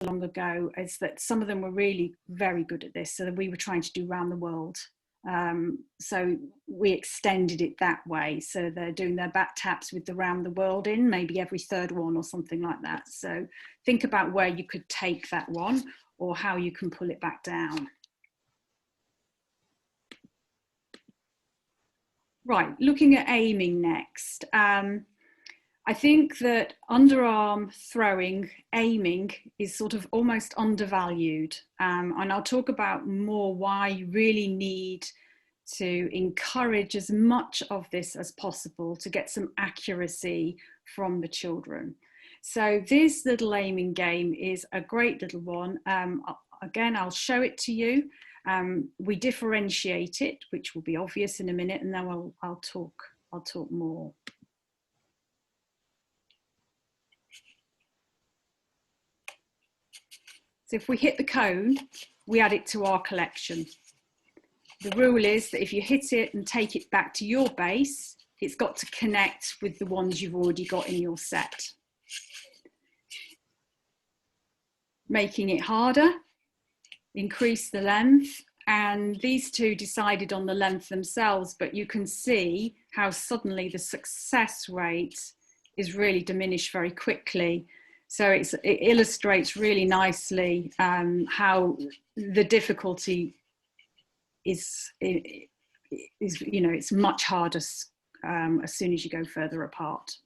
long ago is that some of them were really very good at this. So we were trying to do round the world. So we extended it that way. So they're doing their back taps with the round the world in, maybe every third one or something like that. So think about where you could take that one or how you can pull it back down. Right, looking at aiming next. I think that underarm throwing, aiming is sort of almost undervalued. And I'll talk about more why you really need to encourage as much of this as possible to get some accuracy from the children. So this little aiming game is a great little one. Again, I'll show it to you. We differentiate it, which will be obvious in a minute, and then I'll talk more. So if we hit the cone, we add it to our collection. The rule is that if you hit it and take it back to your base, it's got to connect with the ones you've already got in your set. Making it harder, increase the length, and these two decided on the length themselves, but you can see how suddenly the success rate is really diminished very quickly. So it illustrates really nicely how the difficulty is, you know, it's much harder as soon as you go further apart.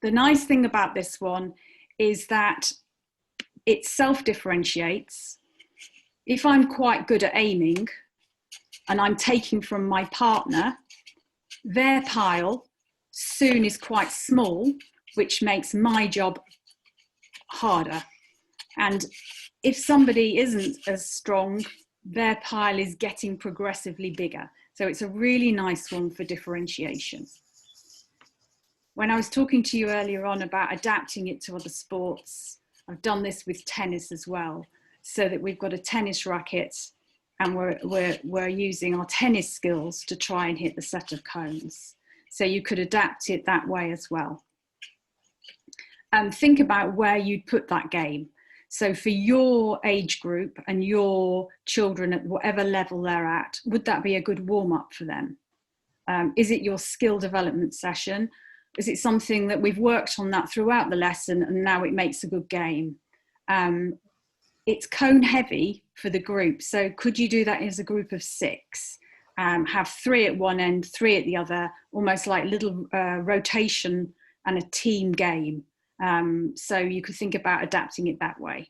The nice thing about this one is that it self-differentiates. If I'm quite good at aiming and I'm taking from my partner, their pile soon is quite small, which makes my job harder. And if somebody isn't as strong, their pile is getting progressively bigger. So it's a really nice one for differentiation. When I was talking to you earlier on about adapting it to other sports, I've done this with tennis as well, so that we've got a tennis racket and we're using our tennis skills to try and hit the set of cones. So you could adapt it that way as well. Think about where you'd put that game. So for your age group and your children at whatever level they're at, would that be a good warm-up for them? Is it your skill development session? Is it something that we've worked on that throughout the lesson and now it makes a good game? It's cone heavy for the group. So could you do that as a group of 6? Have 3 at one end, 3 at the other, almost like little rotation and a team game. So you could think about adapting it that way.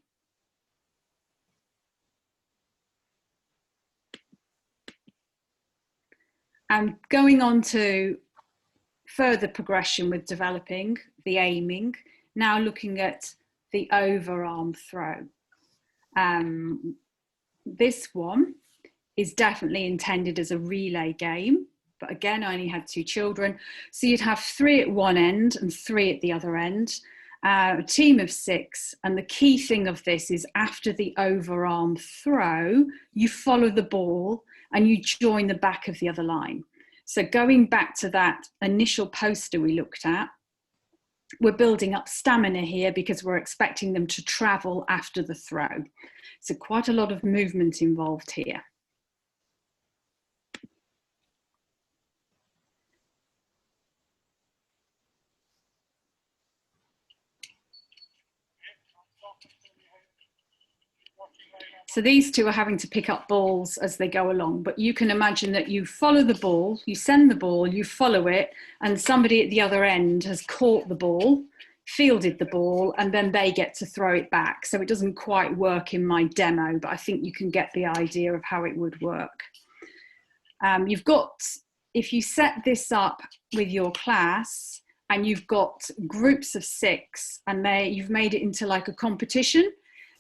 And going on to further progression with developing the aiming, now looking at the overarm throw. This one is definitely intended as a relay game, but again, I only had 2 children. So you'd have 3 at one end and 3 at the other end. A team of 6, and the key thing of this is after the overarm throw, you follow the ball and you join the back of the other line. So going back to that initial poster we looked at, we're building up stamina here because we're expecting them to travel after the throw. So quite a lot of movement involved here. So these two are having to pick up balls as they go along, but you can imagine that you follow the ball, you send the ball, you follow it, and somebody at the other end has caught the ball, fielded the ball, and then they get to throw it back. So it doesn't quite work in my demo, but I think you can get the idea of how it would work. You've got, if you set this up with your class and you've got groups of 6 and you've made it into like a competition,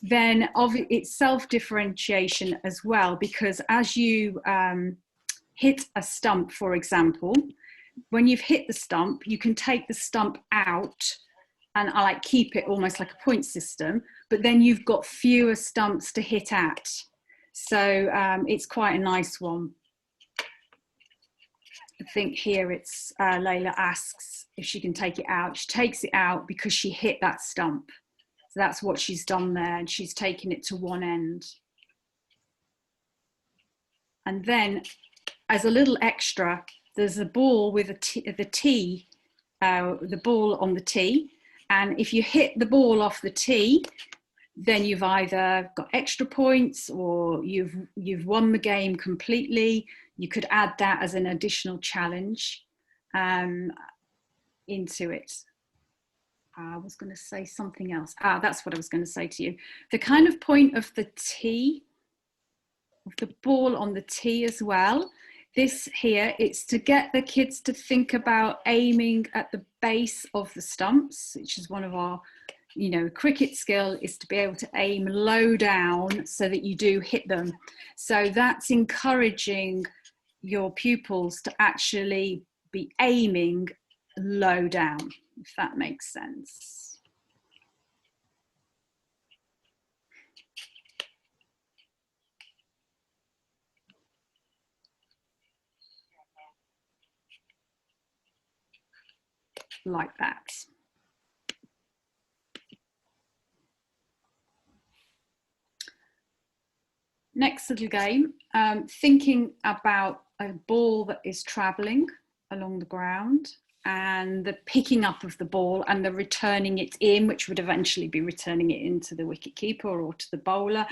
then it's self-differentiation as well, because as you hit a stump, for example, when you've hit the stump, you can take the stump out and I like keep it almost like a point system, but then you've got fewer stumps to hit at. So it's quite a nice one. I think here it's Layla asks if she can take it out. She takes it out because she hit that stump. So that's what she's done there, and she's taken it to one end. And then as a little extra, there's a ball with the ball on the tee. And if you hit the ball off the tee, then you've either got extra points or you've won the game completely. You could add that as an additional challenge into it. I was going to say something else. That's what I was going to say to you. The kind of point of the tee, of the ball on the tee as well. This here, it's to get the kids to think about aiming at the base of the stumps, which is one of our, cricket skill, is to be able to aim low down so that you do hit them. So that's encouraging your pupils to actually be aiming low down, if that makes sense. Like that. Next little game, thinking about a ball that is traveling along the ground and the picking up of the ball and the returning it in, which would eventually be returning it into the wicket keeper or to the bowler.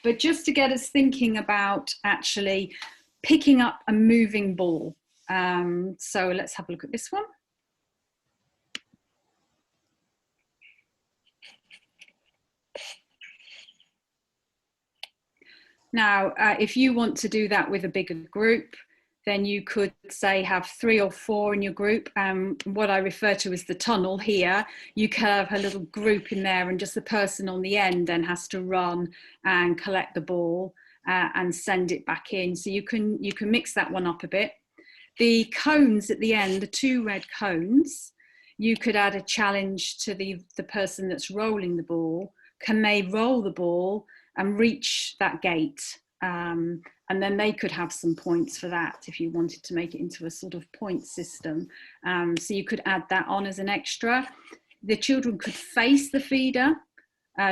But just to get us thinking about actually picking up a moving ball. So let's have a look at this one. Now, if you want to do that with a bigger group, then you could say have 3 or 4 in your group. What I refer to as the tunnel here, you can have a little group in there and just the person on the end then has to run and collect the ball and send it back in. So you can mix that one up a bit. The cones at the end, the 2 red cones, you could add a challenge to the person that's rolling the ball. Can they roll the ball and reach that gate? And then they could have some points for that if you wanted to make it into a sort of point system. So you could add that on as an extra. The children could face the feeder.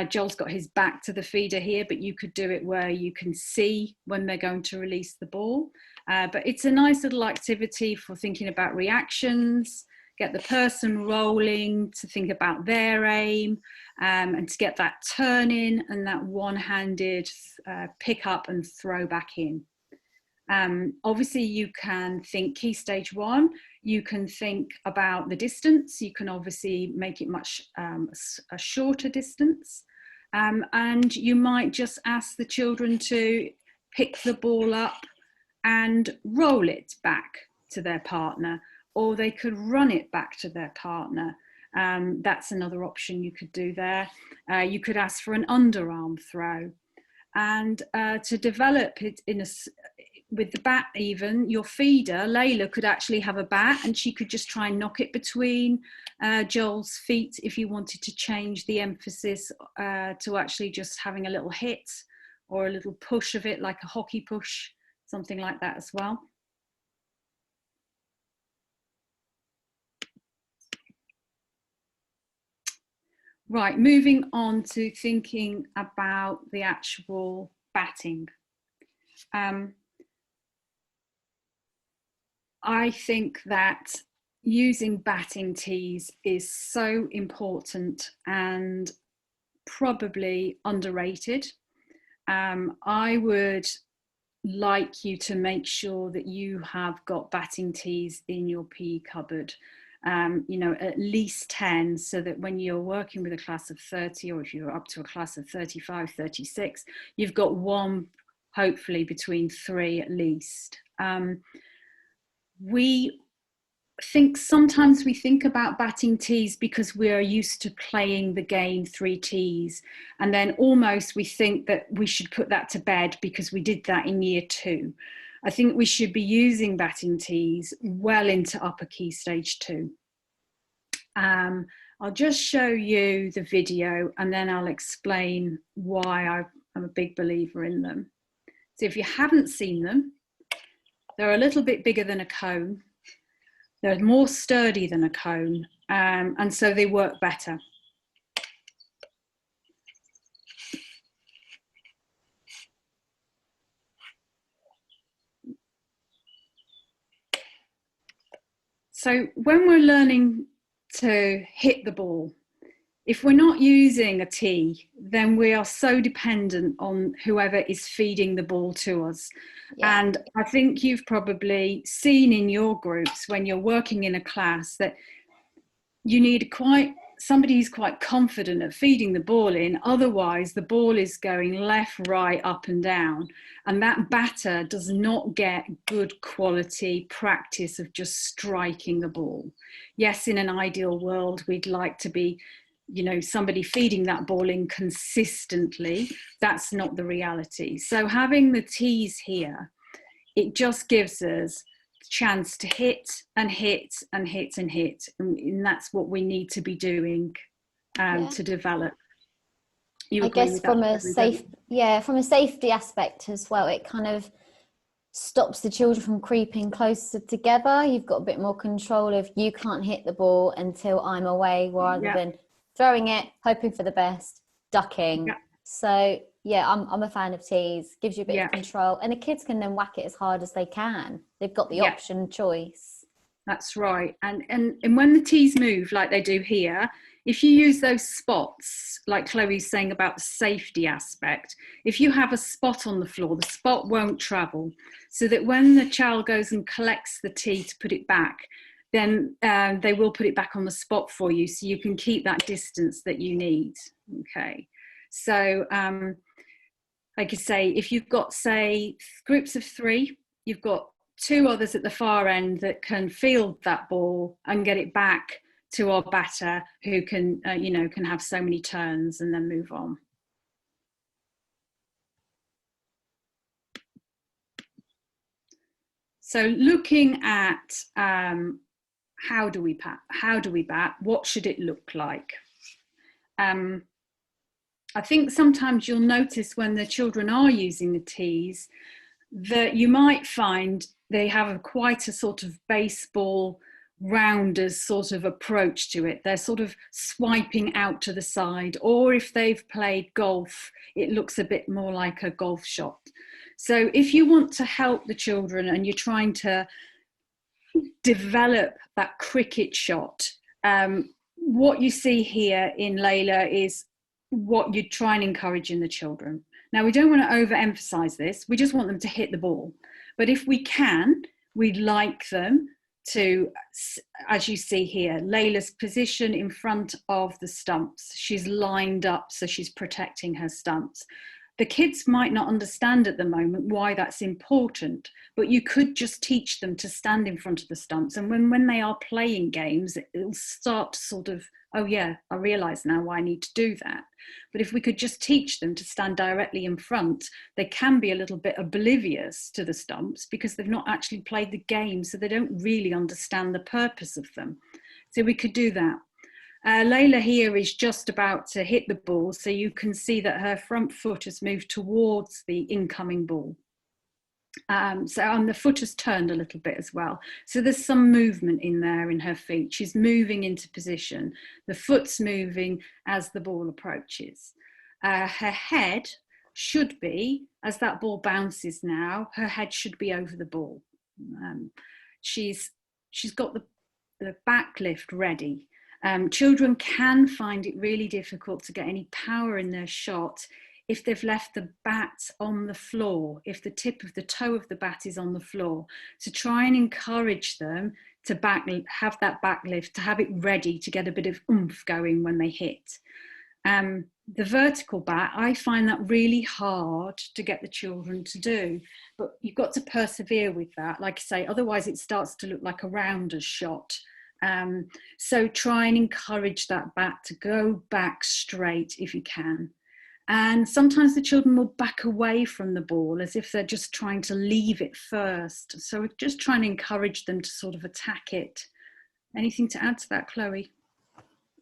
Joel's got his back to the feeder here, but you could do it where you can see when they're going to release the ball. But it's a nice little activity for thinking about reactions, get the person rolling to think about their aim, and to get that turn in and that one-handed pick up and throw back in. Obviously you can think key stage 1, you can think about the distance, you can obviously make it much a shorter distance, and you might just ask the children to pick the ball up and roll it back to their partner, or they could run it back to their partner. That's another option you could do there. You could ask for an underarm throw, and to develop it with the bat even, your feeder, Layla, could actually have a bat and she could just try and knock it between Joel's feet if you wanted to change the emphasis to actually just having a little hit or a little push of it, like a hockey push, something like that as well. Right, moving on to thinking about the actual batting. I think that using batting tees is so important and probably underrated. I would like you to make sure that you have got batting tees in your PE cupboard. At least 10, so that when you're working with a class of 30, or if you're up to a class of 35, 36, you've got one, hopefully between 3 at least. Sometimes we think about batting tees because we are used to playing the game 3 tees, and then almost we think that we should put that to bed because we did that in year 2. I think we should be using batting tees well into upper key stage 2. I'll just show you the video and then I'll explain why I'm a big believer in them. So if you haven't seen them, they're a little bit bigger than a cone. They're more sturdy than a cone, and so they work better. So when we're learning to hit the ball, if we're not using a tee, then we are so dependent on whoever is feeding the ball to us. Yeah. And I think you've probably seen in your groups when you're working in a class that you need somebody who's quite confident at feeding the ball in. Otherwise, the ball is going left, right, up and down. And that batter does not get good quality practice of just striking the ball. Yes, in an ideal world, we'd like to be, somebody feeding that ball in consistently. That's not the reality. So having the tees here, it just gives us chance to hit and hit and hit and hit, and that's what we need to be doing to develop. You agree with that? From a safety aspect as well, it kind of stops the children from creeping closer together. You've got a bit more control of, you can't hit the ball until I'm away, rather than throwing it, hoping for the best, ducking. So I'm a fan of tees. Gives you a bit of control, and the kids can then whack it as hard as they can. They've got the option choice. That's right. And when the tees move like they do here, if you use those spots, like Chloe's saying about the safety aspect, if you have a spot on the floor, the spot won't travel, so that when the child goes and collects the tee to put it back, then they will put it back on the spot for you, so you can keep that distance that you need. Okay. So like I say, if you've got, say, groups of 3, you've got 2 others at the far end that can field that ball and get it back to our batter, who can, can have so many turns and then move on. So looking at how do we bat? What should it look like? I think sometimes you'll notice when the children are using the tees that you might find they have quite a sort of baseball rounders sort of approach to it. They're sort of swiping out to the side, or if they've played golf, it looks a bit more like a golf shot. So if you want to help the children and you're trying to develop that cricket shot, what you see here in Layla is what you try and encourage in the children. Now, we don't want to overemphasize this. We just want them to hit the ball. But if we can, we'd like them to, as you see here, Layla's position in front of the stumps. She's lined up, so she's protecting her stumps. The kids might not understand at the moment why that's important, but you could just teach them to stand in front of the stumps. And when they are playing games, it'll start to sort of, oh yeah, I realise now why I need to do that. But if we could just teach them to stand directly in front, they can be a little bit oblivious to the stumps because they've not actually played the game, so they don't really understand the purpose of them. So we could do that. Layla here is just about to hit the ball, so you can see that her front foot has moved towards the incoming ball. And the foot has turned a little bit as well. So there's some movement in there in her feet. She's moving into position. The foot's moving as the ball approaches. Her head should be, as that ball bounces now, her head should be over the ball. She's got the back lift ready. Children can find it really difficult to get any power in their shot if they've left the bat on the floor, if the tip of the toe of the bat is on the floor. So try and encourage them to have that back lift, to have it ready to get a bit of oomph going when they hit. The vertical bat, I find that really hard to get the children to do, but you've got to persevere with that. Like I say, otherwise it starts to look like a rounder's shot. So try and encourage that bat to go back straight if you can. And sometimes the children will back away from the ball as if they're just trying to leave it first. So just try and encourage them to sort of attack it. Anything to add to that, Chloe?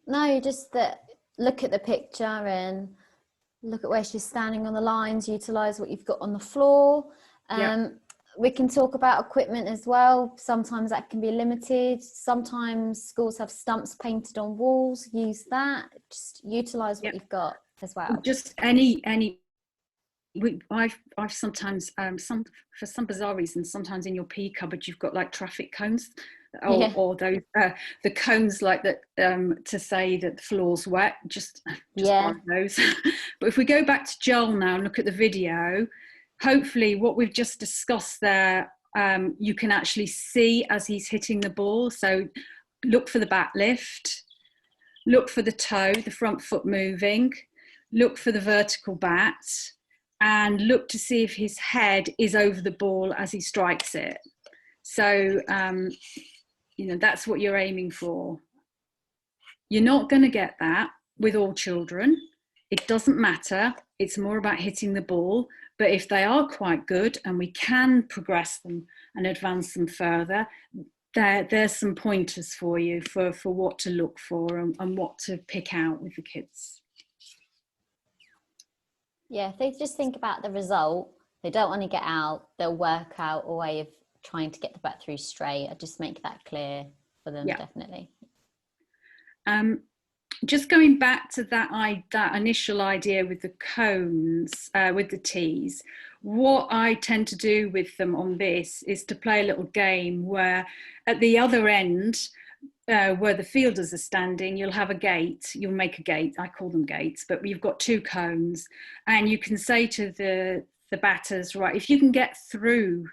No, just that look at the picture and look at where she's standing on the lines, utilise what you've got on the floor. We can talk about equipment as well. Sometimes that can be limited. Sometimes schools have stumps painted on walls. Use that. Just utilise what you've got as well. Just I've sometimes for some bizarre reason, sometimes in your PE cupboard you've got like traffic cones. Yeah. or those the cones like that, to say that the floor's wet, just Yeah. borrow those. But if we go back to Joel now and look at the video, hopefully what we've just discussed there, you can actually see as he's hitting the ball. So look for the back lift, look for the toe, the front foot moving, look for the vertical bat, and look to see if his head is over the ball as he strikes it. So, you know, that's what you're aiming for. You're not going to get that with all children. It doesn't matter. It's more about hitting the ball. But if they are quite good and we can progress them and advance them further, there's some pointers for you for what to look for and what to pick out with the kids. Yeah, if they just think about the result, they don't want to get out, they'll work out a way of trying to get the bat through straight. I just make that clear for them, definitely. Just going back to that initial idea with the cones, with the tees, what I tend to do with them on this is to play a little game where at the other end, where the fielders are standing, you'll have a gate, you'll make a gate, I call them gates, but you've got two cones, and you can say to the batters, right, if you can get through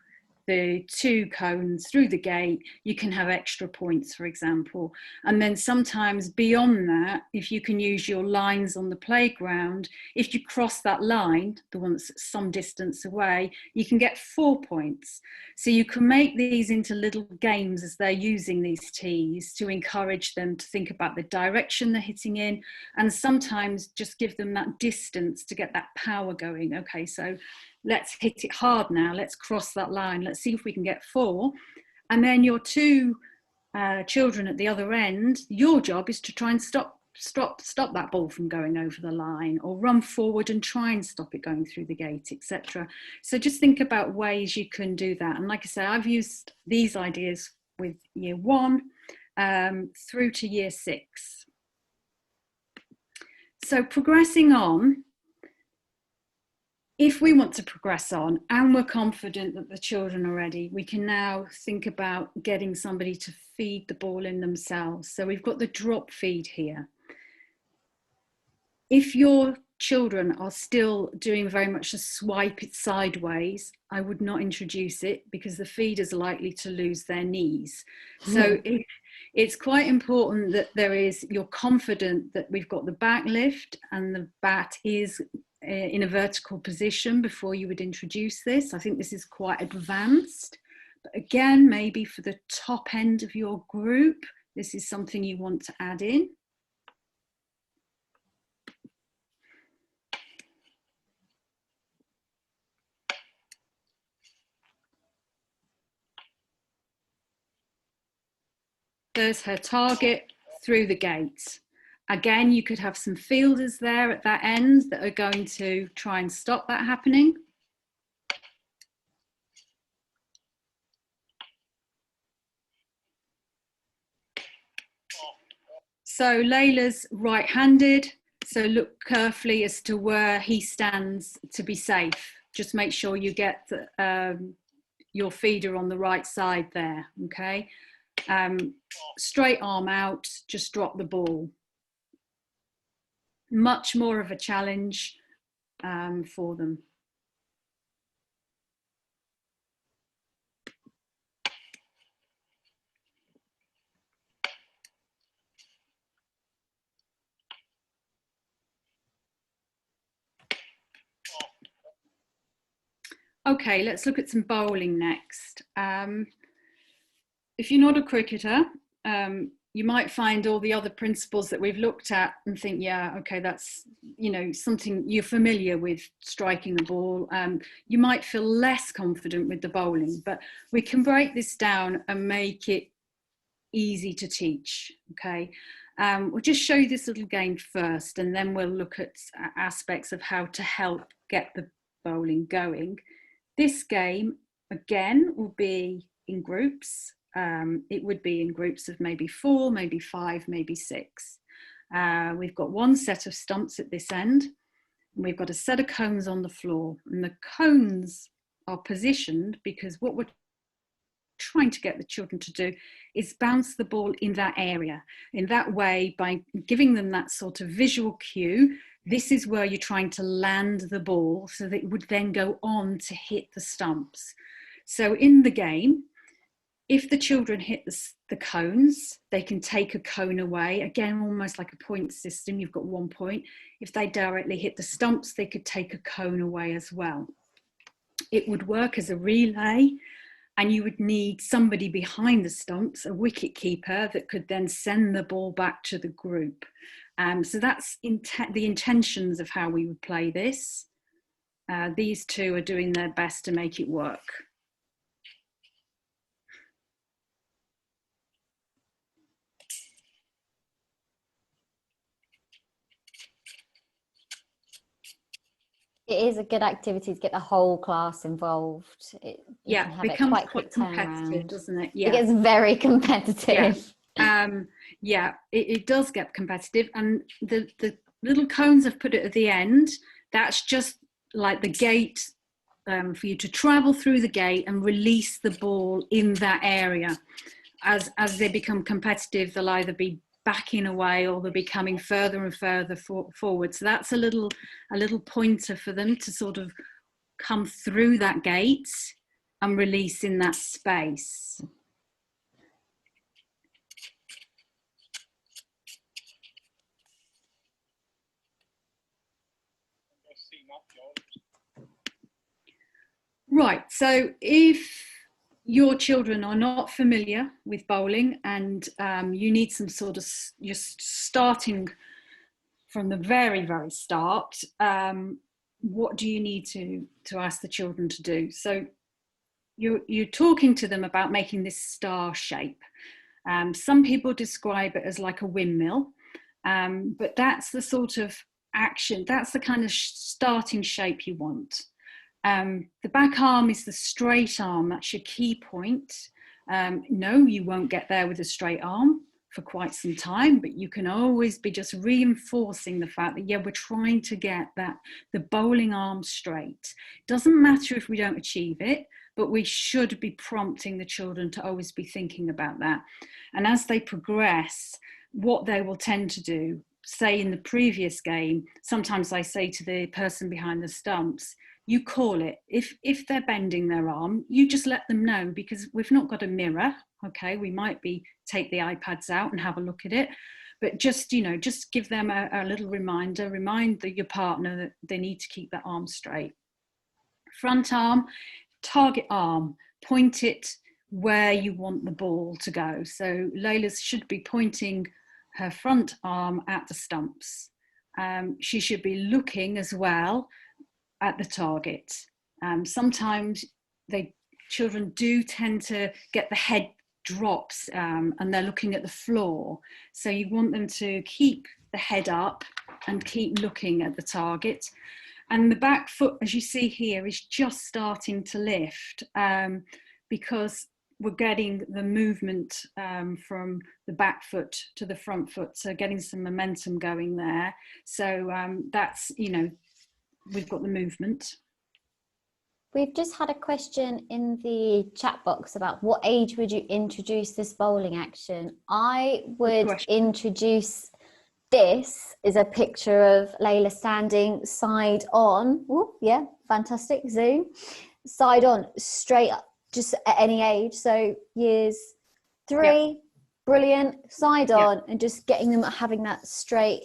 the two cones through the gate, you can have extra points, for example. And then sometimes beyond that, if you can use your lines on the playground, if you cross that line, the one that's some distance away, you can get 4 points. So you can make these into little games as they're using these tees to encourage them to think about the direction they're hitting in, and sometimes just give them that distance to get that power going. Okay, so let's hit it hard now, let's cross that line, let's see if we can get 4. And then your two children at the other end, your job is to try and stop that ball from going over the line, or run forward and try and stop it going through the gate, etc. So just think about ways you can do that. And like I say, I've used these ideas with year 1 through to year 6. So progressing on, if we want to progress on and we're confident that the children are ready, we can now think about getting somebody to feed the ball in themselves. So we've got the drop feed here. If your children are still doing very much a swipe it sideways, I would not introduce it, because the feeders are likely to lose their knees. So it's quite important that you're confident that we've got the back lift and the bat is in a vertical position before you would introduce this. I think this is quite advanced, but again, maybe for the top end of your group, this is something you want to add in. There's her target through the gate. Again, you could have some fielders there at that end that are going to try and stop that happening. So Layla's right-handed, so look carefully as to where he stands to be safe. Just make sure you get your feeder on the right side there, okay? Straight arm out, just drop the ball. Much more of a challenge for them. Okay, let's look at some bowling next. If you're not a cricketer, you might find all the other principles that we've looked at and think, yeah, okay, that's, you know, something you're familiar with, striking the ball. You might feel less confident with the bowling, but we can break this down and make it easy to teach, okay? We'll just show you this little game first, and then we'll look at aspects of how to help get the bowling going. This game, again, will be in groups. It would be in groups of maybe 4, maybe 5, maybe 6. We've got one set of stumps at this end, and we've got a set of cones on the floor. And the cones are positioned because what we're trying to get the children to do is bounce the ball in that area. In that way, by giving them that sort of visual cue, this is where you're trying to land the ball so that it would then go on to hit the stumps. So in the game, if the children hit the cones, they can take a cone away. Again, almost like a point system, you've got 1 point. If they directly hit the stumps, they could take a cone away as well. It would work as a relay, and you would need somebody behind the stumps, a wicket keeper, that could then send the ball back to the group. So that's the intentions of how we would play this. These two are doing their best to make it work. It is a good activity to get the whole class involved. You can have it quite quick turnaround, doesn't it? Yeah, it gets very competitive. Yeah, it does get competitive, and the little cones I've put it at the end, that's just like the gate for you to travel through the gate and release the ball in that area. As they become competitive, they'll either be backing away or they'll be coming further and further forward. So that's a little pointer for them to sort of come through that gate and release in that space. Right, so if your children are not familiar with bowling and you need some sort of, just starting from the very, very start, what do you need to ask the children to do? So you're talking to them about making this star shape. Some people describe it as like a windmill, but that's the sort of action, that's the kind of starting shape you want. The back arm is the straight arm, that's your key point. No, you won't get there with a straight arm for quite some time, but you can always be just reinforcing the fact that, yeah, we're trying to get the bowling arm straight. Doesn't matter if we don't achieve it, but we should be prompting the children to always be thinking about that. And as they progress, what they will tend to do, say in the previous game, sometimes I say to the person behind the stumps, you call it. If they're bending their arm, you just let them know, because we've not got a mirror. Okay, we might take the iPads out and have a look at it, but just give them a little reminder. Remind your partner that they need to keep their arm straight. Front arm, target arm, point it where you want the ball to go. So Layla should be pointing her front arm at the stumps. She should be looking as well at the target. Sometimes children do tend to get the head drops and they're looking at the floor. So you want them to keep the head up and keep looking at the target. And the back foot, as you see here, is just starting to lift because we're getting the movement from the back foot to the front foot. So getting some momentum going there. So that's, we've got the movement. We've just had a question in the chat box about what age would you introduce this bowling action? I would introduce this is a picture of Layla standing side on. Ooh, yeah, fantastic. Zoom. Side on, straight up, just at any age. So years 3, yeah. Brilliant. Side on, and just getting them having that straight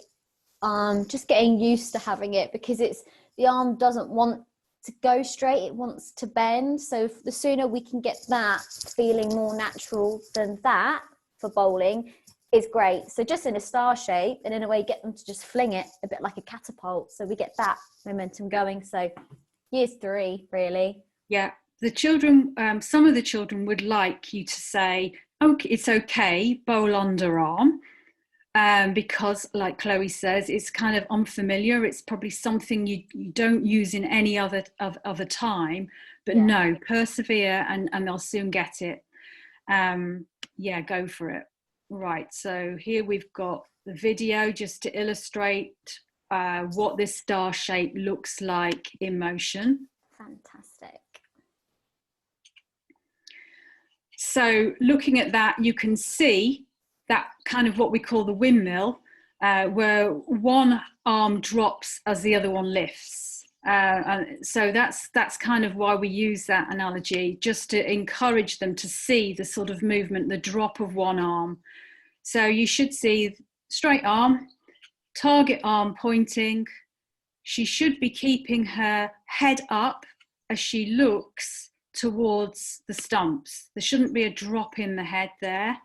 arm, just getting used to having it, because the arm doesn't want to go straight, it wants to bend. So the sooner we can get that feeling more natural than that for bowling is great. So just in a star shape, and in a way get them to just fling it a bit like a catapult, so we get that momentum going. So years 3 really. Yeah, the children, some of the children would like you to say, okay, it's okay, bowl underarm. Because like Chloe says, it's kind of unfamiliar. It's probably something you don't use in any other time, but yeah. No, persevere and they'll soon get it. Yeah, go for it. Right, so here we've got the video just to illustrate what this star shape looks like in motion. Fantastic. So looking at that, you can see that kind of what we call the windmill, where one arm drops as the other one lifts. And so that's kind of why we use that analogy, just to encourage them to see the sort of movement, the drop of one arm. So you should see straight arm, target arm pointing. She should be keeping her head up as she looks towards the stumps. There shouldn't be a drop in the head there.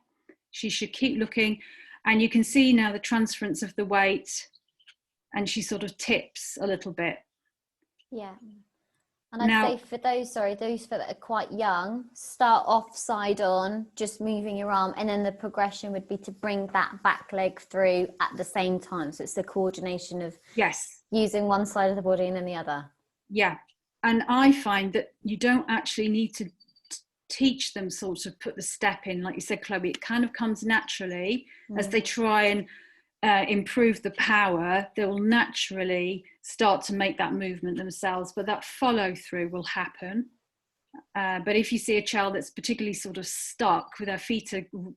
She should keep looking, and you can see now the transference of the weight, and she sort of tips a little bit. Yeah. And I'd say for those that are quite young, start off side on, just moving your arm, and then the progression would be to bring that back leg through at the same time. So it's the coordination of using one side of the body and then the other. Yeah. And I find that you don't actually need to teach them sort of put the step in, like you said, Chloe. It kind of comes naturally as they try and improve the power. They will naturally start to make that movement themselves, but that follow through will happen. But if you see a child that's particularly sort of stuck with their feet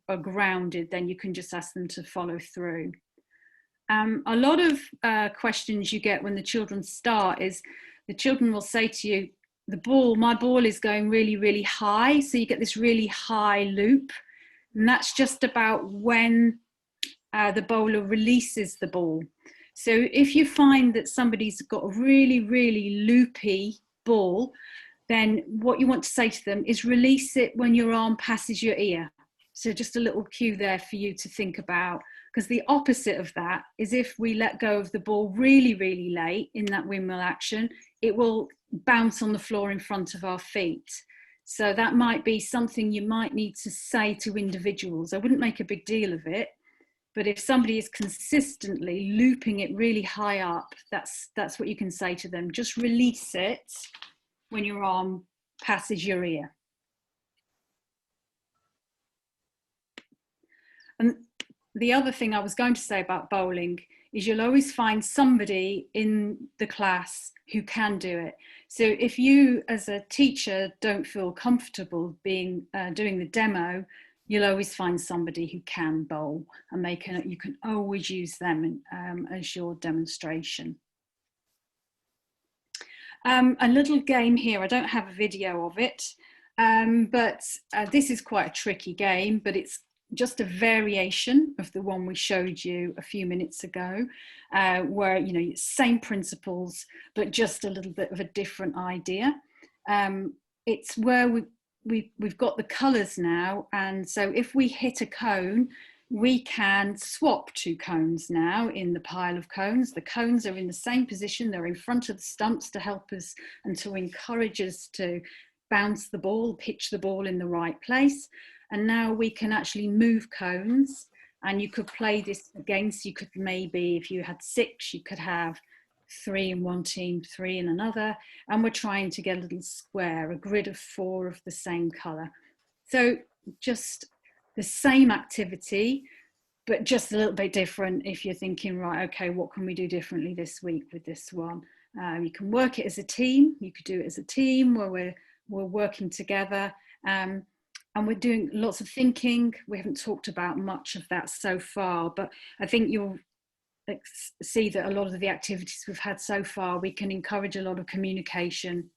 are grounded, then you can just ask them to follow through. A lot of questions you get when the children start is the children will say to you, my ball is going really, really high. So you get this really high loop. And that's just about when the bowler releases the ball. So if you find that somebody's got a really, really loopy ball, then what you want to say to them is release it when your arm passes your ear. So just a little cue there for you to think about, because the opposite of that is if we let go of the ball really, really late in that windmill action, it will bounce on the floor in front of our feet. So that might be something you might need to say to individuals. I wouldn't make a big deal of it, but if somebody is consistently looping it really high up, that's what you can say to them. Just release it when your arm passes your ear. And the other thing I was going to say about bowling is you'll always find somebody in the class who can do it. So if you as a teacher don't feel comfortable doing the demo, you'll always find somebody who can bowl, and you can always use them as your demonstration. A little game here, I don't have a video of it, but this is quite a tricky game, but it's just a variation of the one we showed you a few minutes ago, where, same principles, but just a little bit of a different idea. It's where we've got the colours now, and so if we hit a cone, we can swap two cones now in the pile of cones. The cones are in the same position, they're in front of the stumps to help us and to encourage us to bounce the ball, pitch the ball in the right place. And now we can actually move cones, and you could play this against, you could maybe, if you had 6, you could have 3 in one team, 3 in another, and we're trying to get a little square, a grid of 4 of the same colour. So just the same activity, but just a little bit different if you're thinking, right, okay, what can we do differently this week with this one? You can work it as a team. You could do it as a team where we're working together. And we're doing lots of thinking. We haven't talked about much of that so far, but I think you'll see that a lot of the activities we've had so far, we can encourage a lot of communication,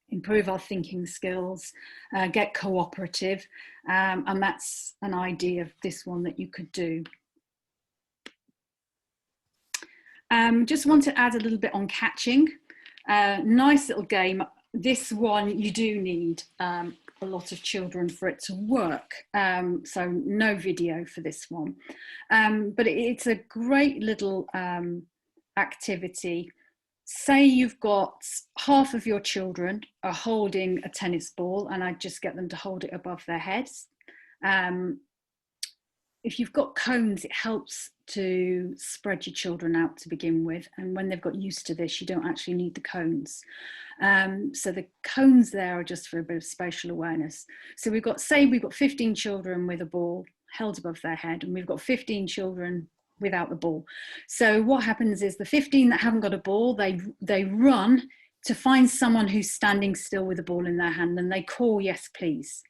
improve our thinking skills, get cooperative, and that's an idea of this one that you could do. Just want to add a little bit on catching. Nice little game. This one you do need a lot of children for it to work, so no video for this one, but it's a great little activity. Say you've got half of your children are holding a tennis ball, and I just get them to hold it above their heads. If you've got cones, it helps to spread your children out to begin with, and when they've got used to this, you don't actually need the cones. So the cones there are just for a bit of spatial awareness. So we've got 15 children with a ball held above their head, and we've got 15 children without the ball. So what happens is the 15 that haven't got a ball, they run to find someone who's standing still with a ball in their hand, and they call, yes, please.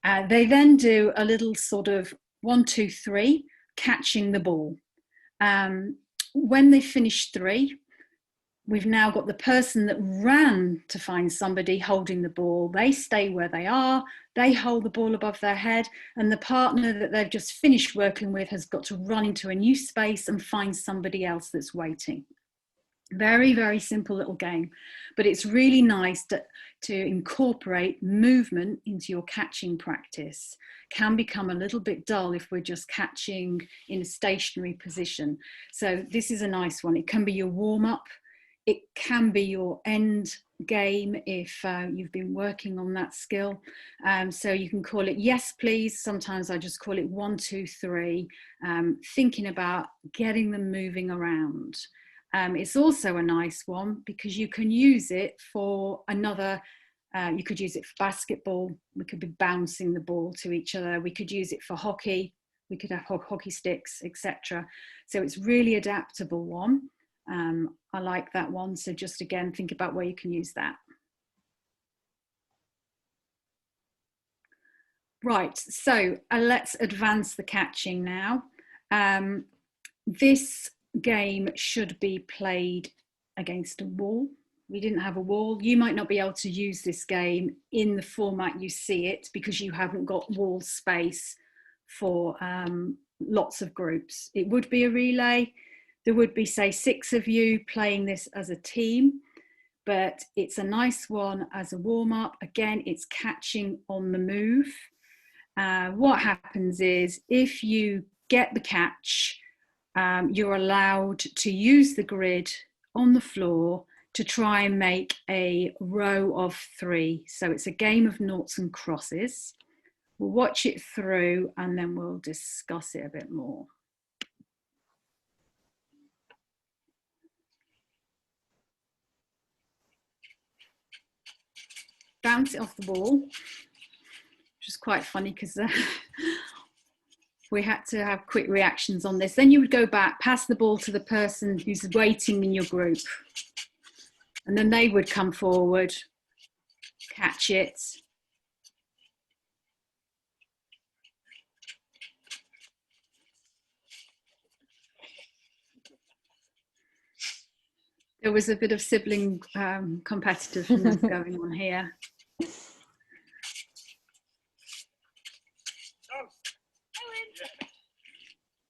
They then do a little sort of 1, 2, 3, catching the ball. When they finish 3, we've now got the person that ran to find somebody holding the ball. They stay where they are, they hold the ball above their head, and the partner that they've just finished working with has got to run into a new space and find somebody else that's waiting. Very, very simple little game, but it's really nice to incorporate movement into your catching practice. Can become a little bit dull if we're just catching in a stationary position. So this is a nice one. It can be your warm-up. It can be your end game if you've been working on that skill. So you can call it yes please. Sometimes I just call it 1, 2, 3, thinking about getting them moving around. It's also a nice one because you can use it for another, you could use it for basketball, we could be bouncing the ball to each other, we could use it for hockey, we could have hockey sticks, etc. So it's really adaptable one. I like that one. So just again, think about where you can use that. Right, so let's advance the catching now. This game should be played against a wall. We didn't have a wall. You might not be able to use this game in the format you see it because you haven't got wall space for lots of groups. It would be a relay. There would be, say, 6 of you playing this as a team, but it's a nice one as a warm-up. Again, it's catching on the move. What happens is if you get the catch, you're allowed to use the grid on the floor to try and make a row of 3. So it's a game of noughts and crosses. We'll watch it through and then we'll discuss it a bit more. Bounce it off the ball, which is quite funny because we had to have quick reactions on this. Then you would go back, pass the ball to the person who's waiting in your group. And then they would come forward, catch it. There was a bit of sibling competitiveness going on here.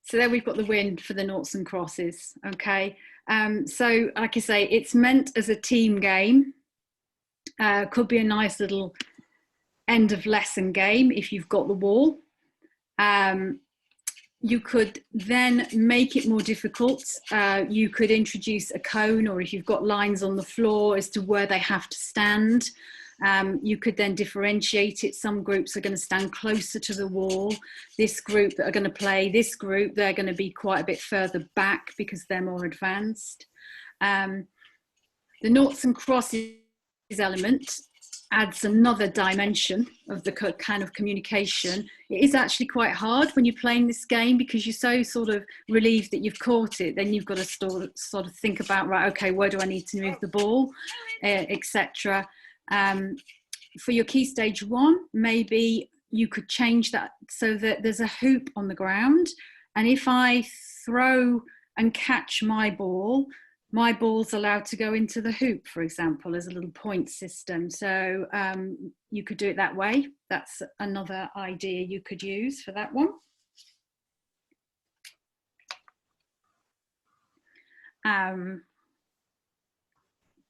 So there we've got the win for the noughts and crosses, okay? So like I say, it's meant as a team game. Could be a nice little end of lesson game if you've got the wall. You could then make it more difficult. You could introduce a cone, or if you've got lines on the floor as to where they have to stand. You could then differentiate it. Some groups are going to stand closer to the wall. This group that are going to play this group, they're going to be quite a bit further back because they're more advanced. The noughts and crosses element adds another dimension of the kind of communication. It is actually quite hard when you're playing this game because you're so sort of relieved that you've caught it. Then you've got to sort of think about, right, okay, where do I need to move the ball, etc. For your key stage 1, maybe you could change that so that there's a hoop on the ground. And if I throw and catch my ball's allowed to go into the hoop, for example, as a little point system. So you could do it that way. That's another idea you could use for that one.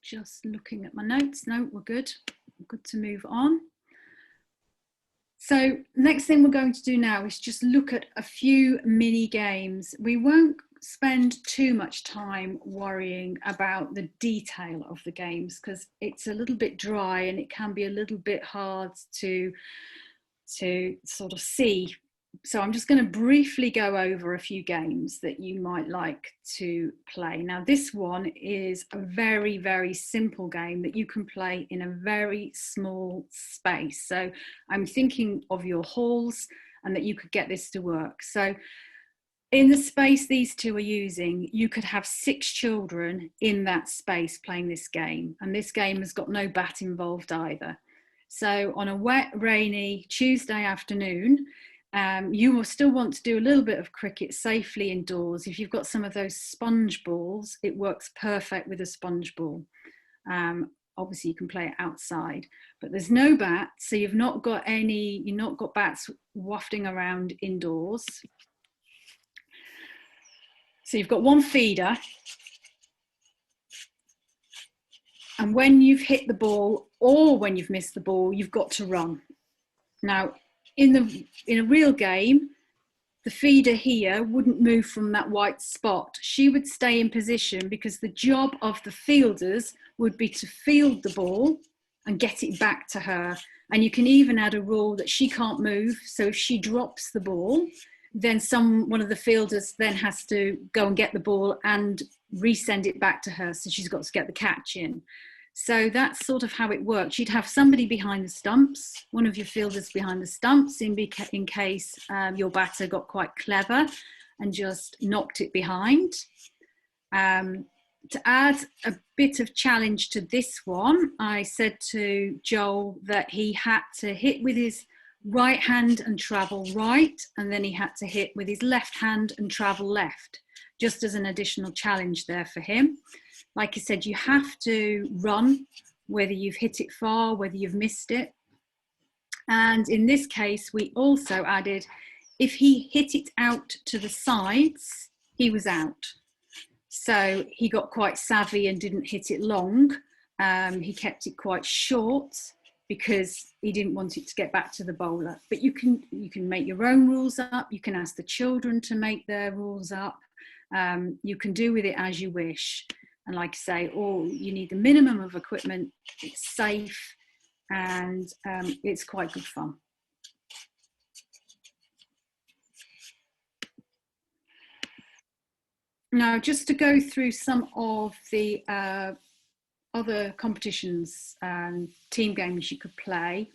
Just looking at my notes. No, we're good. Good to move on. So next thing we're going to do now is just look at a few mini games. We won't spend too much time worrying about the detail of the games because it's a little bit dry and it can be a little bit hard to sort of see. So I'm just going to briefly go over a few games that you might like to play. Now this one is a very, very simple game that you can play in a very small space. So I'm thinking of your halls and that you could get this to work. So in the space these two are using, you could have 6 children in that space playing this game. And this game has got no bat involved either. So on a wet, rainy Tuesday afternoon, you will still want to do a little bit of cricket safely indoors. If you've got some of those sponge balls, it works perfect with a sponge ball. Obviously you can play it outside, but there's no bats, so you've not got bats wafting around indoors. So you've got one feeder, and when you've hit the ball or when you've missed the ball, you've got to run. Now, in a real game, the feeder here wouldn't move from that white spot. She would stay in position because the job of the fielders would be to field the ball and get it back to her. And you can even add a rule that she can't move. So if she drops the ball, then one of the fielders then has to go and get the ball and resend it back to her. So she's got to get the catch in. So that's sort of how it works. You'd have somebody behind the stumps, one of your fielders behind the stumps in case your batter got quite clever and just knocked it behind. To add a bit of challenge to this one, I said to Joel that he had to hit with his right hand and travel right, and then he had to hit with his left hand and travel left, just as an additional challenge there for him. Like I said, you have to run, whether you've hit it far, whether you've missed it. And in this case, we also added, if he hit it out to the sides, he was out. So he got quite savvy and didn't hit it long. He kept it quite short because he didn't want it to get back to the bowler. But you can make your own rules up. You can ask the children to make their rules up. You can do with it as you wish. And like I say, you need the minimum of equipment. It's safe and it's quite good fun. Now, just to go through some of the other competitions and team games you could play.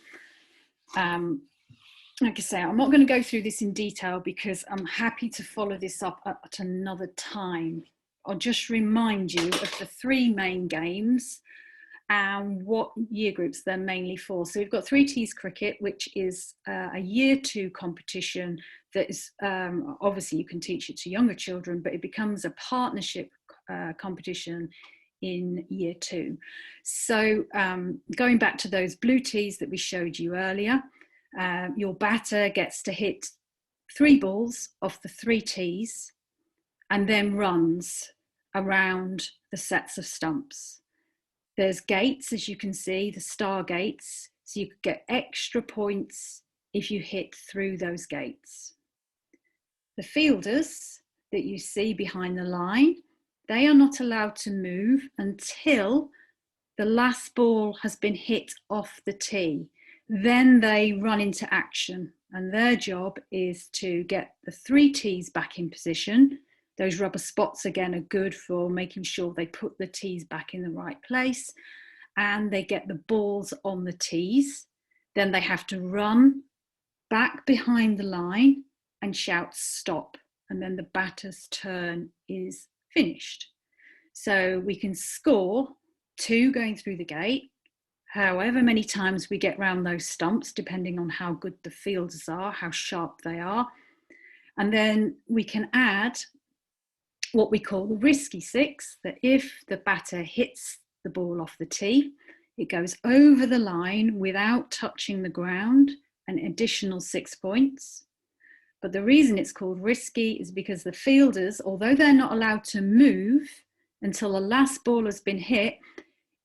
Like I say, I'm not going to go through this in detail because I'm happy to follow this up at another time. I'll just remind you of the three main games and what year groups they're mainly for. So we've got 3Ts cricket, which is a year 2 competition that is, obviously you can teach it to younger children, but it becomes a partnership competition in year 2. So going back to those blue tees that we showed you earlier, your batter gets to hit 3 balls off the 3 tees and then runs around the sets of stumps. There's gates, as you can see, the star gates, so you could get extra points if you hit through those gates. The fielders that you see behind the line, they are not allowed to move until the last ball has been hit off the tee. Then they run into action, and their job is to get the 3 tees back in position. Those rubber spots again are good for making sure they put the tees back in the right place, and they get the balls on the tees. Then they have to run back behind the line and shout stop, and then the batter's turn is finished. So we can score 2 going through the gate, however many times we get round those stumps, depending on how good the fielders are, how sharp they are. And then we can add what we call the risky 6, that if the batter hits the ball off the tee, it goes over the line without touching the ground, an additional 6 points. But the reason it's called risky is because the fielders, although they're not allowed to move until the last ball has been hit,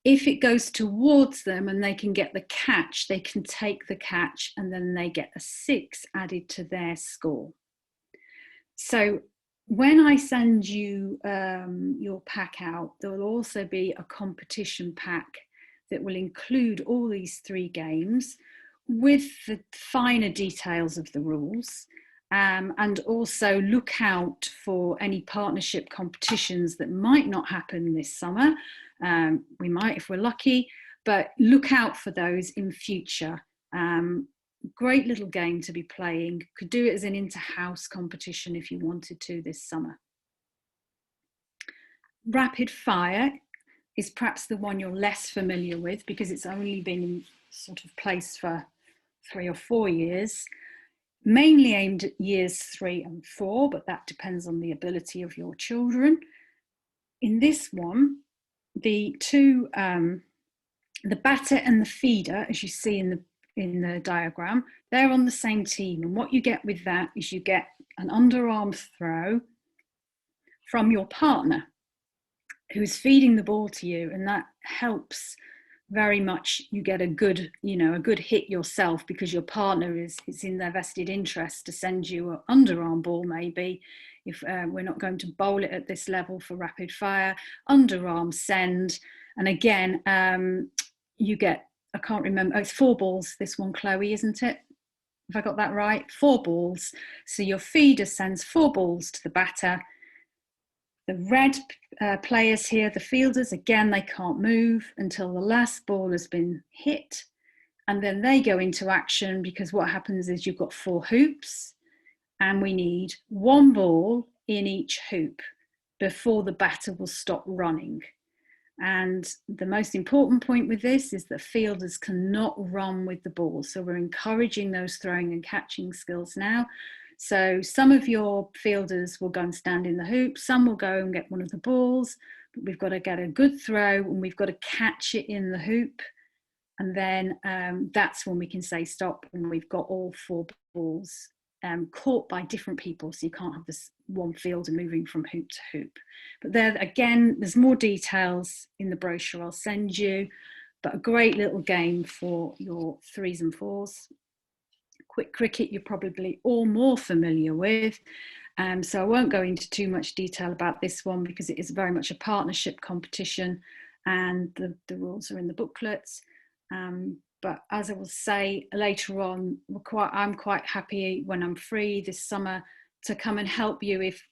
if it goes towards them and they can get the catch, they can take the catch and then they get a 6 added to their score. So when I send you your pack out, there will also be a competition pack that will include all these 3 games with the finer details of the rules. And also look out for any partnership competitions that might not happen this summer. We might if we're lucky, but look out for those in future. Great little game to be playing. Could do it as an inter-house competition if you wanted to this summer. Rapid fire is perhaps the one you're less familiar with because it's only been in sort of place for 3 or 4 years, mainly aimed at years 3 and 4, but that depends on the ability of your children. In this one, the two, the batter and the feeder, as you see in the diagram, they're on the same team. And what you get with that is you get an underarm throw from your partner who's feeding the ball to you, and that helps very much. You get a good, a good hit yourself because your partner is in their vested interest to send you an underarm ball, maybe if we're not going to bowl it at this level for rapid fire, underarm send. And again, you get, I can't remember, it's 4 balls, this one, Chloe, isn't it? Have I got that right? 4 balls. So your feeder sends 4 balls to the batter. The red players here, the fielders, again, they can't move until the last ball has been hit. And then they go into action because what happens is you've got 4 hoops and we need 1 ball in each hoop before the batter will stop running. And the most important point with this is that fielders cannot run with the ball. So we're encouraging those throwing and catching skills now. So some of your fielders will go and stand in the hoop, some will go and get one of the balls, but we've got to get a good throw and we've got to catch it in the hoop. And then that's when we can say stop, and we've got all 4 balls caught by different people. So you can't have this one fielder moving from hoop to hoop. But there, again, there's more details in the brochure I'll send you, but a great little game for your 3s and 4s. Quick cricket, you're probably all more familiar with. So I won't go into too much detail about this one because it is very much a partnership competition and the rules are in the booklets. But as I will say later on, I'm quite happy when I'm free this summer to come and help you if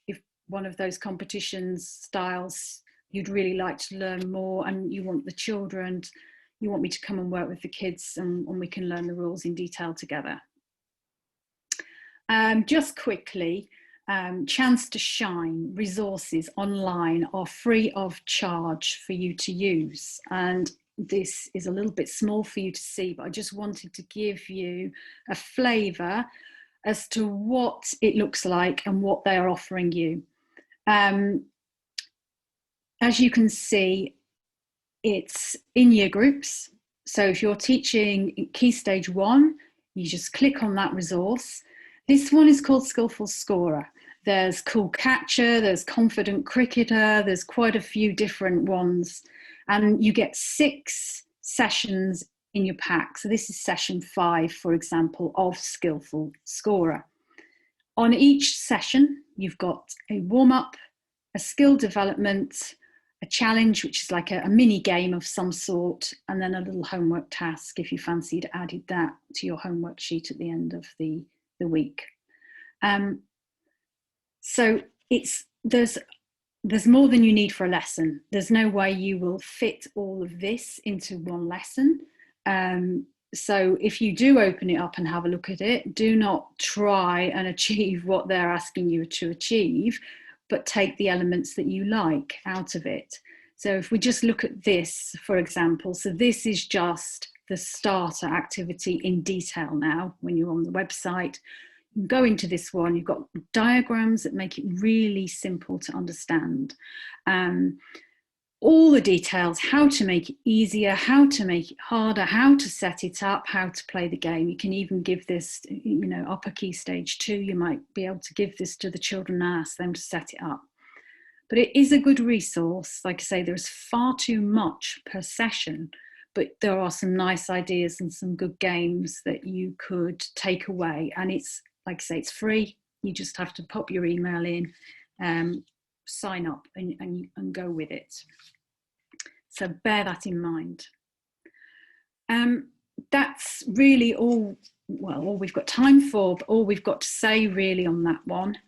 one of those competition styles you'd really like to learn more and you want the children, you want me to come and work with the kids and we can learn the rules in detail together. Just quickly, Chance to Shine resources online are free of charge for you to use. And this is a little bit small for you to see, but I just wanted to give you a flavour as to what it looks like and what they are offering you. As you can see, it's in year groups. So if you're teaching Key Stage 1, you just click on that resource. This one is called Skillful Scorer. There's Cool Catcher, there's Confident Cricketer, there's quite a few different ones. And you get 6 sessions in your pack. So this is session 5, for example, of Skillful Scorer. On each session, you've got a warm-up, a skill development, a challenge, which is like a mini game of some sort, and then a little homework task if you fancied added that to your homework sheet at the end of the week. So there's more than you need for a lesson. There's no way you will fit all of this into one lesson. So if you do open it up and have a look at it, do not try and achieve what they're asking you to achieve, but take the elements that you like out of it. So if we just look at this, for example, so this is just the starter activity in detail now when you're on the website. You go into this one, you've got diagrams that make it really simple to understand. All the details, how to make it easier, how to make it harder, how to set it up, how to play the game. You can even give this, upper Key Stage 2, you might be able to give this to the children and ask them to set it up. But it is a good resource. Like I say, there's far too much per session, but there are some nice ideas and some good games that you could take away. And it's, like I say, it's free. You just have to pop your email in, sign up and go with it. So bear that in mind. That's really all we've got time for, but all we've got to say really on that one.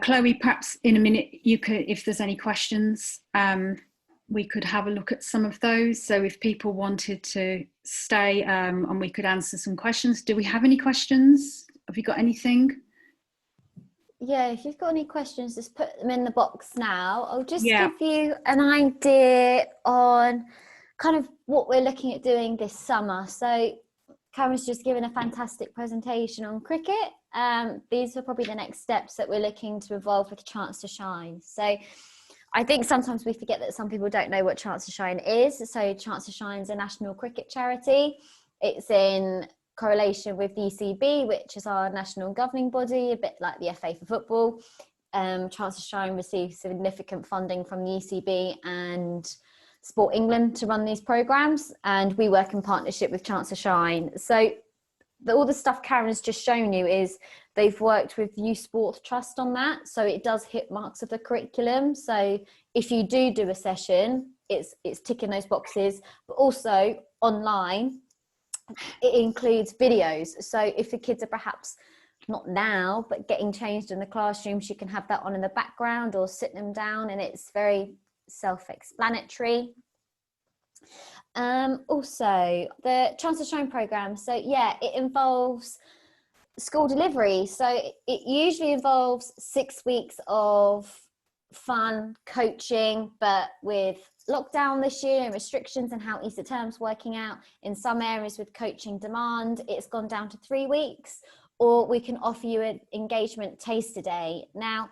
Chloe, perhaps in a minute, you could, if there's any questions, we could have a look at some of those. So if people wanted to stay and we could answer some questions. Do we have any questions? Have you got anything? Yeah, if you've got any questions, just put them in the box now. I'll just Yeah. give you an idea on kind of what we're looking at doing this summer. So Karen's just given a fantastic presentation on cricket. These are probably the next steps that we're looking to evolve with Chance to Shine. So I think sometimes we forget that some people don't know what Chance to Shine is. So Chance to Shine is a national cricket charity. It's in correlation with the ECB, which is our national governing body, a bit like the FA for football. Chance to Shine receives significant funding from the ECB and Sport England to run these programs, and we work in partnership with Chance to Shine. So all the stuff Karen has just shown you is they've worked with Youth Sport Trust on that, so it does hit marks of the curriculum. So if you do a session, it's ticking those boxes, but also online it includes videos. So if the kids are perhaps not now, but getting changed in the classrooms, you can have that on in the background or sit them down, and it's very self-explanatory. Also, the Chance to Shine program. So yeah, it involves school delivery. So it usually involves 6 weeks of fun coaching, but with lockdown this year and restrictions and how Easter term's working out in some areas with coaching demand, it's gone down to 3 weeks, or we can offer you an engagement taster day. Now,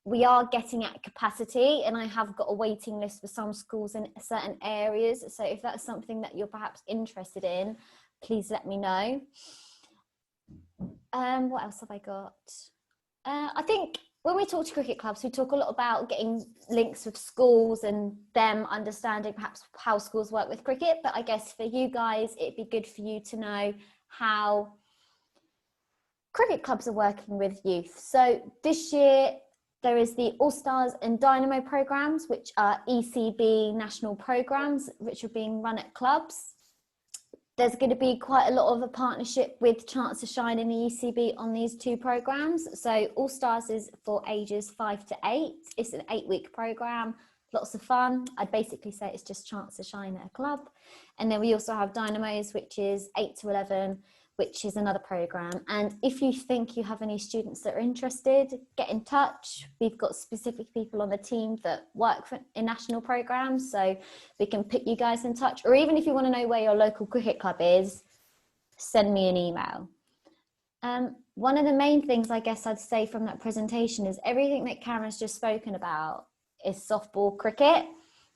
we are getting at capacity, and I have got a waiting list for some schools in certain areas. So if that's something that you're perhaps interested in, please let me know. What else have I got? I think when we talk to cricket clubs, we talk a lot about getting links with schools and them understanding perhaps how schools work with cricket. But I guess for you guys, it'd be good for you to know how cricket clubs are working with youth. So this year, there is the All Stars and Dynamo programs, which are ECB national programs, which are being run at clubs. There's going to be quite a lot of a partnership with Chance to Shine and the ECB on these two programs. So All Stars is for ages 5 to 8. It's an 8-week program, lots of fun. I'd basically say it's just Chance to Shine at a club. And then we also have Dynamos, which is 8 to 11, which is another program. And if you think you have any students that are interested, get in touch. We've got specific people on the team that work in national programs, so we can put you guys in touch. Or even if you want to know where your local cricket club is, send me an email. One of the main things I guess I'd say from that presentation is everything that Karen's just spoken about is softball cricket.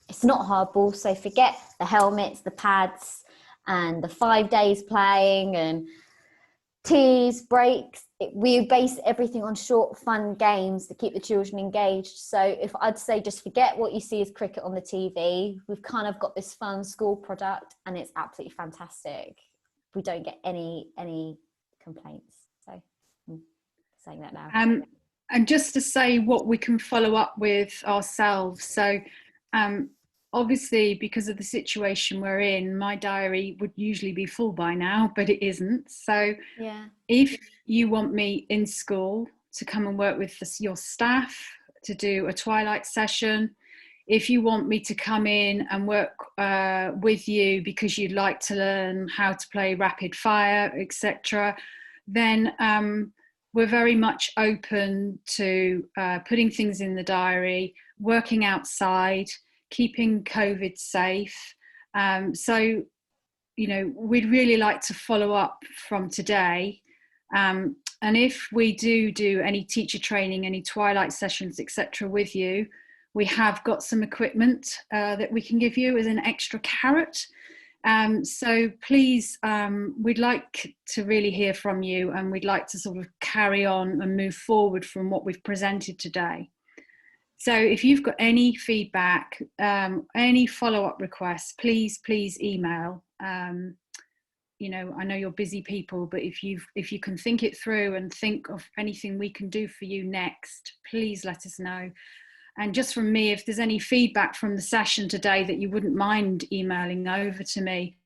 It's not hardball, so forget the helmets, the pads, and the 5 days playing and teas, breaks. We base everything on short, fun games to keep the children engaged. So if I'd say just forget what you see as cricket on the TV, we've kind of got this fun school product, and it's absolutely fantastic. We don't get any complaints. So I'm saying that now. And just to say what we can follow up with ourselves. So obviously, because of the situation we're in, my diary would usually be full by now, but it isn't. So yeah, if you want me in school to come and work with your staff to do a twilight session, if you want me to come in and work with you because you'd like to learn how to play rapid fire, etc., then we're very much open to putting things in the diary, working outside, keeping COVID safe. So, you know, we'd really like to follow up from today. And if we do any teacher training, any twilight sessions, etc. with you, we have got some equipment that we can give you as an extra carrot. So please, we'd like to really hear from you, and we'd like to sort of carry on and move forward from what we've presented today. So if you've got any feedback, any follow-up requests, please email. You know, I know you're busy people, but if you can think it through and think of anything we can do for you next, please let us know. And just from me, if there's any feedback from the session today that you wouldn't mind emailing over to me,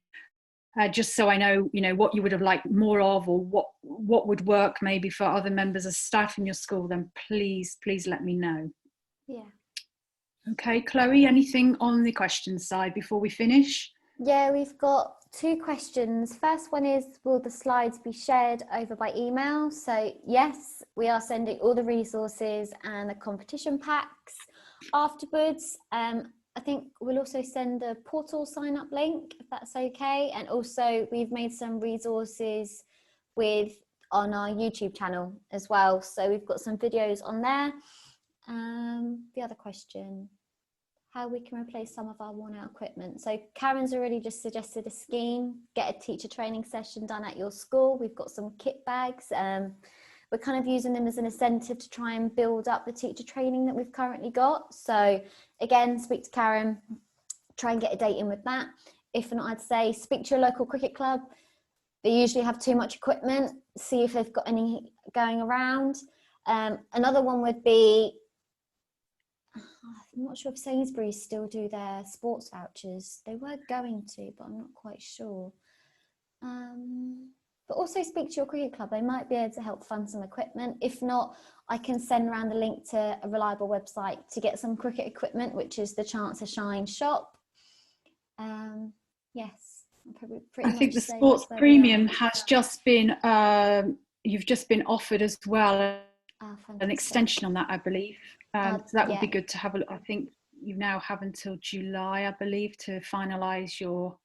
just so I know, you know, what you would have liked more of, or what would work maybe for other members of staff in your school, then please let me know. Yeah. Okay, Chloe, anything on the questions side before we finish? Yeah, we've got 2 questions. First one is, will the slides be shared over by email? So yes, we are sending all the resources and the competition packs afterwards. I think we'll also send a portal sign up link, if that's okay. And also we've made some resources on our YouTube channel as well. So we've got some videos on there. The other question, how we can replace some of our worn out equipment. So Karen's already just suggested a scheme, get a teacher training session done at your school. We've got some kit bags. We're kind of using them as an incentive to try and build up the teacher training that we've currently got. So again, speak to Karen, try and get a date in with that. If not, I'd say speak to your local cricket club. They usually have too much equipment. See if they've got any going around. Another one would be, I'm not sure if Sainsbury's still do their sports vouchers. They were going to, but I'm not quite sure. But also speak to your cricket club. They might be able to help fund some equipment. If not, I can send around the link to a reliable website to get some cricket equipment, which is the Chance to Shine shop. Yes, I'll probably pretty I much think the say sports that's where we premium are. has just been, you've just been offered as well an extension on that, I believe. So that would be good to have a look. I think you now have until July, I believe, to finalise your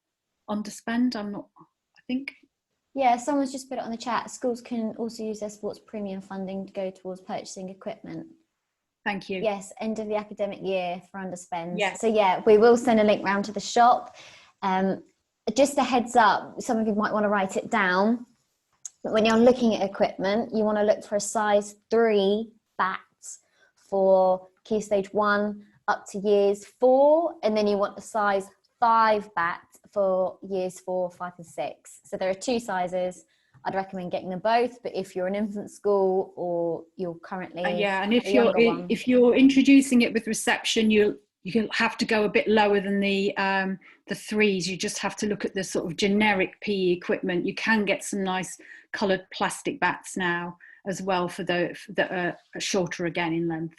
underspend. I think. Yeah, someone's just put it on the chat. Schools can also use their sports premium funding to go towards purchasing equipment. Thank you. Yes, end of the academic year for underspends. Yes. So yeah, we will send a link round to the shop. Just a heads up, some of you might want to write it down. But when you're looking at equipment, you want to look for a size 3 bat for Key Stage 1 up to years 4, and then you want a size 5 bat for years 4, 5 and 6. So there are 2 sizes. I'd recommend getting them both, but if you're an infant school or you're currently and if you're introducing it with reception, you'll have to go a bit lower than the 3s. You just have to look at the sort of generic PE equipment. You can get some nice coloured plastic bats now as well for that are shorter again in length.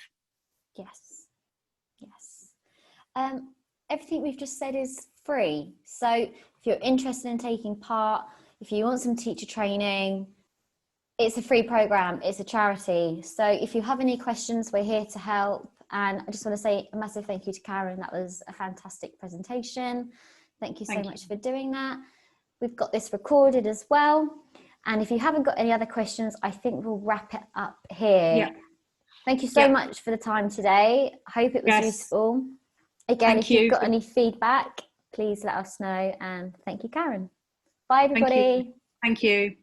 Yes. Everything we've just said is free. So if you're interested in taking part, if you want some teacher training, it's a free program, it's a charity. So if you have any questions, we're here to help. And I just want to say a massive thank you to Karen. That was a fantastic presentation. Thank you so much for doing that. We've got this recorded as well. And if you haven't got any other questions, I think we'll wrap it up here. Yeah. Thank you so much for the time today. I hope it was useful. Again, if you've got any feedback, please let us know. And thank you, Karen. Bye, everybody. Thank you.